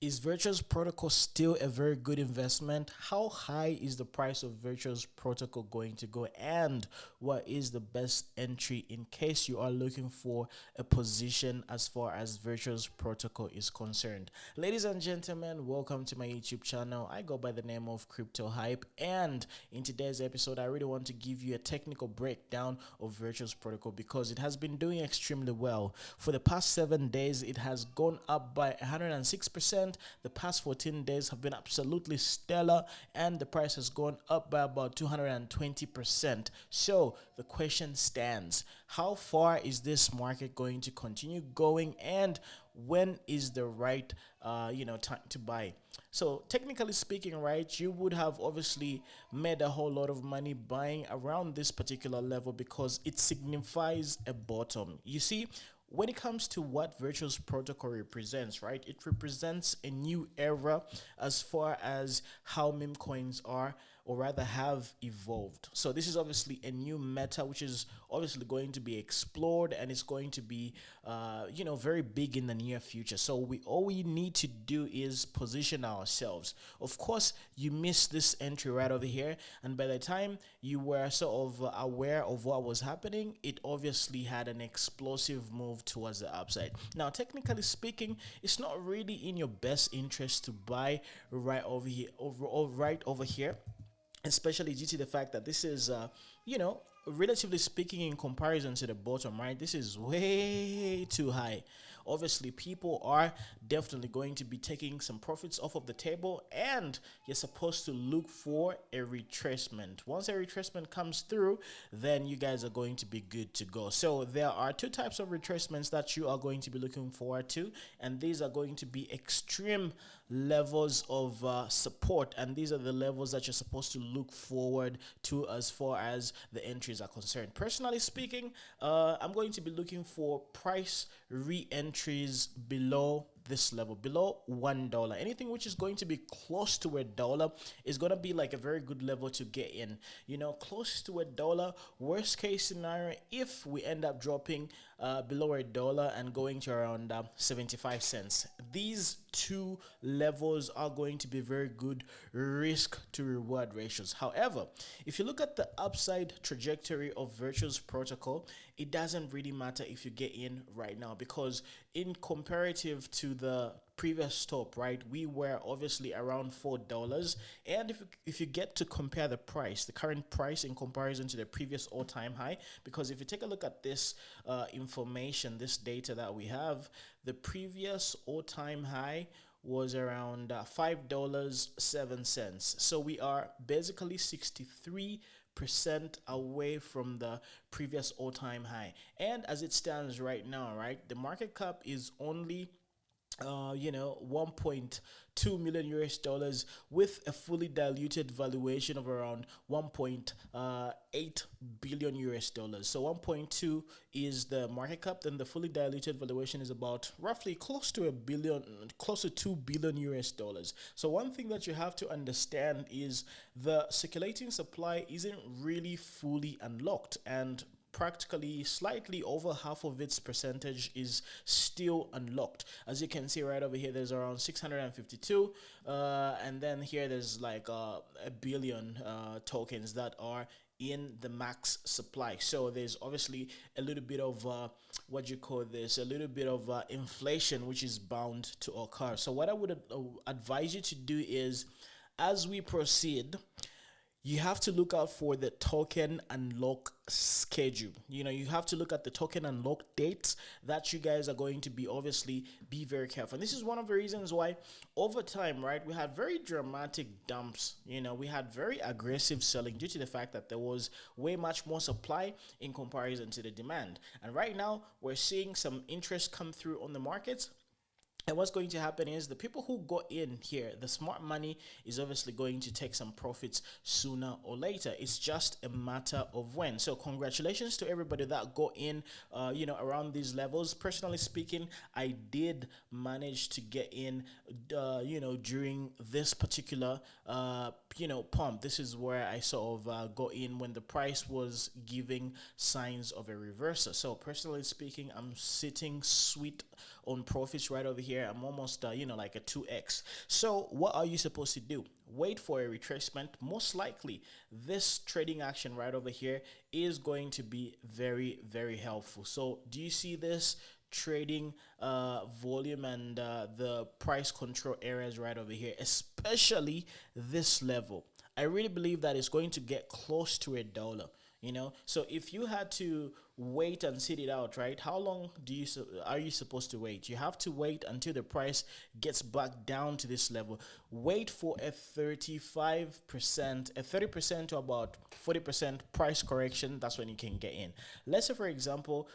Is Virtuous Protocol still a very good investment? How high is the price of Virtuous Protocol going to go? And what is the best entry in case you are looking for a position as far as Virtuous Protocol is concerned? Ladies and gentlemen, welcome to my YouTube channel. I go by the name of Crypto Hype, and in today's episode, I really want to give you a technical breakdown of Virtuous Protocol because it has been doing extremely well. For the past 7 days, it has gone up by 106%. The past 14 days have been absolutely stellar, and the price has gone up by about 220%. So the question stands: how far is this market going to continue going, and when is the right time to buy? So technically speaking, right, you would have obviously made a whole lot of money buying around this particular level because it signifies a bottom. You see, when it comes to what Virtuous Protocol represents, right, it represents a new era as far as how meme coins are, or rather have evolved. So this is obviously a new meta which is obviously going to be explored, and it's going to be very big in the near future. So we need to do is position ourselves. Of course, you missed this entry right over here, and by the time you were sort of aware of what was happening, it obviously had an explosive move towards the upside. Now, technically speaking, it's not really in your best interest to buy right over here, right over here, especially due to the fact that this is, relatively speaking, in comparison to the bottom, right, this is way too high. Obviously, people are definitely going to be taking some profits off of the table, and you're supposed to look for a retracement. Once a retracement comes through, then you guys are going to be good to go. So there are two types of retracements that you are going to be looking forward to, and these are going to be extreme levels of support, and these are the levels that you're supposed to look forward to as far as the entries are concerned. Personally speaking, I'm going to be looking for price re-entries below this level, below $1. Anything which is going to be close to $1 is going to be like a very good level to get in. Close to $1. Worst case scenario, if we end up dropping below $1 and going to around 75 cents, these two levels are going to be very good risk to reward ratios. However, if you look at the upside trajectory of Virtuous Protocol, it doesn't really matter if you get in right now, because in comparative to the previous top, right, we were obviously around $4. And if you get to compare the price, the current price, in comparison to the previous all-time high, because if you take a look at this information, this data that we have, the previous all-time high was around $5.07. So we are basically 63% away from the previous all-time high. And as it stands right now, right, the market cap is only 1.2 million US dollars, with a fully diluted valuation of around 1.8 billion US dollars. So 1.2 is the market cap, then the fully diluted valuation is about roughly close to a billion, close to 2 billion US dollars. So one thing that you have to understand is the circulating supply isn't really fully unlocked, and practically slightly over half of its percentage is still unlocked. As you can see right over here, there's around 652, and then here there's like a billion tokens that are in the max supply. So there's obviously a little bit of a little bit of inflation which is bound to occur. So what I would advise you to do is, as we proceed, you have to look out for the token unlock schedule. You have to look at the token unlock dates that you guys are going to be obviously be very careful. And this is one of the reasons why over time, right, we had very dramatic dumps. We had very aggressive selling due to the fact that there was way much more supply in comparison to the demand. And right now we're seeing some interest come through on the markets. And what's going to happen is the people who got in here, the smart money, is obviously going to take some profits sooner or later. It's just a matter of when. So congratulations to everybody that got in, around these levels. Personally speaking, I did manage to get in, during this particular, pump. This is where I sort of got in when the price was giving signs of a reversal. So personally speaking, I'm sitting sweet on profits right over here. I'm almost like a 2x. So what are you supposed to do? Wait for a retracement. Most likely this trading action right over here is going to be very, very helpful. So do you see this trading volume and the price control areas right over here, especially this level? I really believe that it's going to get close to $1. So if you had to wait and sit it out, right, how long are you supposed to wait? You have to wait until the price gets back down to this level. Wait for a 35%, a 30% to about 40% price correction. That's when you can get in. Let's say, for example,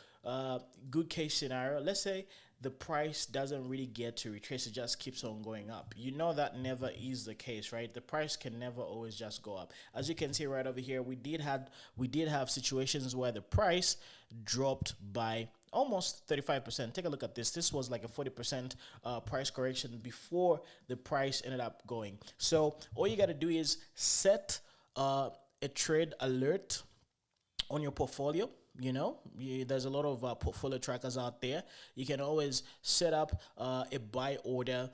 good case scenario, let's say the price doesn't really get to retrace, it just keeps on going up. That never is the case, right? The price can never always just go up. As you can see right over here, we did have situations where the price dropped by almost 35%. Take a look at this. This was like a 40% price correction before the price ended up going. So all you got to do is set a trade alert on your portfolio. There's a lot of portfolio trackers out there. You can always set up a buy order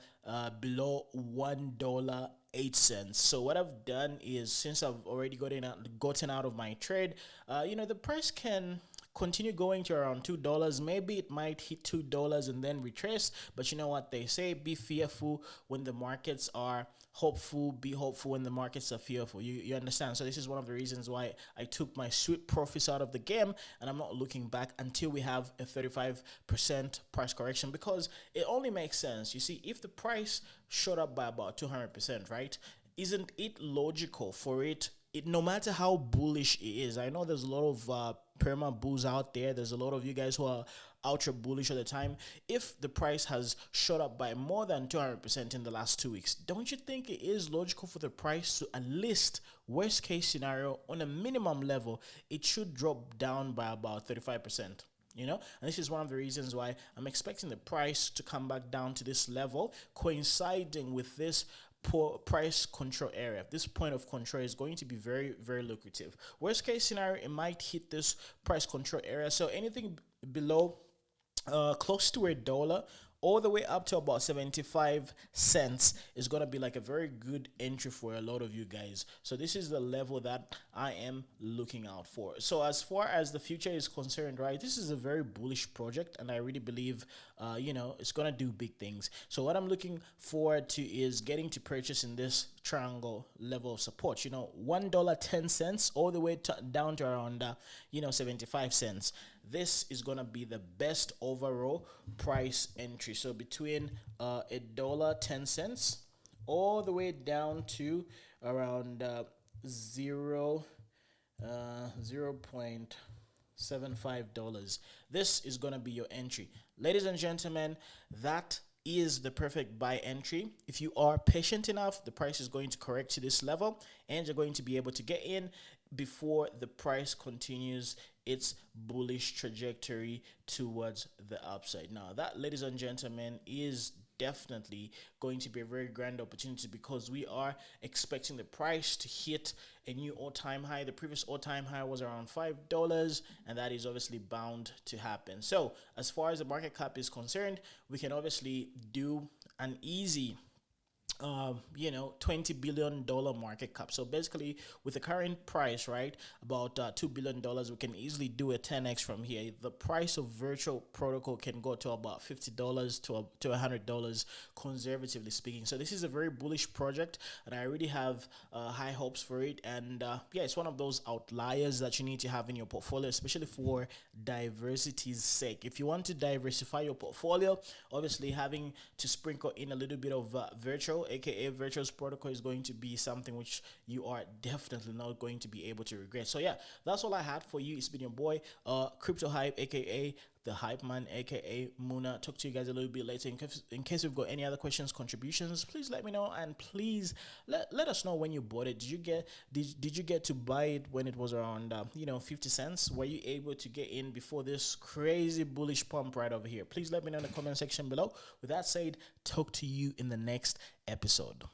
below $1.08. So what I've done is, since I've already gotten out of my trade, the price can continue going to around $2. Maybe it might hit $2 and then retrace. But you know what they say: be fearful when the markets are hopeful, be hopeful when the markets are fearful. You understand? So this is one of the reasons why I took my sweet profits out of the game, and I'm not looking back until we have a 35% price correction, because it only makes sense. You see, if the price shot up by about 200%, right, isn't it logical for it, no matter how bullish it is? I know there's a lot of perma bulls out there. There's a lot of you guys who are ultra bullish all the time. If the price has shot up by more than 200% in the last 2 weeks, don't you think it is logical for the price to, at least worst case scenario, on a minimum level, it should drop down by about 35%? And this is one of the reasons why I'm expecting the price to come back down to this level, coinciding with this poor price control area. This point of control is going to be very, very lucrative. Worst case scenario, it might hit this price control area. So anything below close to $1 all the way up to about 75 cents is going to be like a very good entry for a lot of you guys. So this is the level that I am looking out for. So as far as the future is concerned, right, this is a very bullish project, and I really believe it's going to do big things. So what I'm looking forward to is getting to purchase in this triangle level of support, $1.10 all the way down to around 75 cents. This is gonna be the best overall price entry. So between $1.10 all the way down to around 0.75 $. This is gonna be your entry, ladies and gentlemen. That is the perfect buy entry. If you are patient enough, the price is going to correct to this level, and you're going to be able to get in before the price continues its bullish trajectory towards the upside. Now, that, ladies and gentlemen, is definitely going to be a very grand opportunity, because we are expecting the price to hit a new all-time high. The previous all-time high was around $5, and that is obviously bound to happen. So as far as the market cap is concerned, we can obviously do an easy $20 billion market cap. So basically, with the current price, right, about $2 billion, we can easily do a 10x from here. The price of virtual protocol can go to about $50 to $100, conservatively speaking. So this is a very bullish project, and I really have high hopes for it. And it's one of those outliers that you need to have in your portfolio, especially for diversity's sake. If you want to diversify your portfolio, obviously having to sprinkle in a little bit of virtual, aka virtual protocol, is going to be something which you are definitely not going to be able to regret. So yeah, that's all I had for you. It's been your boy CRYPTOHYPE, aka the Hype Man, aka Muna. Talk to you guys a little bit later. In case you've got any other questions, contributions, please let me know, and please let us know when you bought it. Did you get to buy it when it was around 50 cents? Were you able to get in before this crazy bullish pump right over here? Please let me know in the comment section below. With that said, talk to you in the next episode.